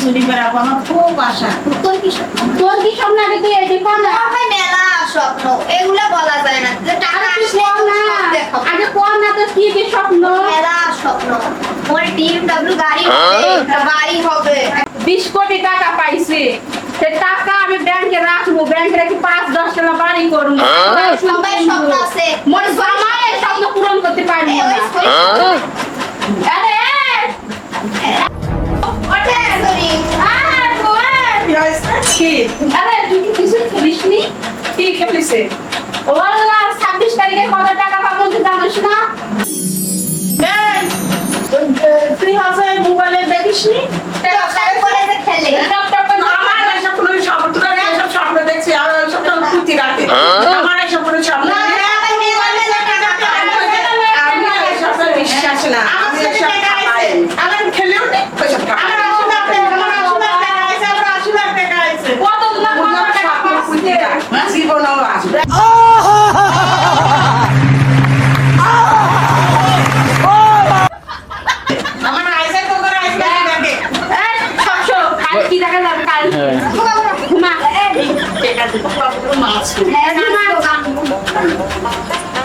চুরি বেড়াবো আমার খুব আশা। তোর কি স্বপ্ন আগে তুই এই দেখো না আমার মেলা স্বপ্ন, এগুলা বলা যায় না। যে টাকা আরে তুই আসলে বল না সব দেখাবো। আগে বল না তোর কি কি স্বপ্ন মেলা স্বপ্ন, মোর BMW গাড়ি হবে, একটা বাড়ি হবে। 20 কোটি টাকা পাইছি সে টাকা আমি ব্যাংকে রাখবো ব্যাংকে রেখে 5-10 টাকা বাড়ি করবো সবাই স্বপ্ন আছে। মোর জামাইয়ের স্বপ্ন পূরণ করতে পারবো এই না ওই আরে ওঠে, sorry। কি হয়েছে? কি? আরে তুই কি কিছু করিসনি কি খেলেছে? ওয়াল্লাহ 26 তারিখে কত টাকা পাবো তুই জানিস না এই, তুই হচ্ছে মোবাইলে দেখিসনি? টাকা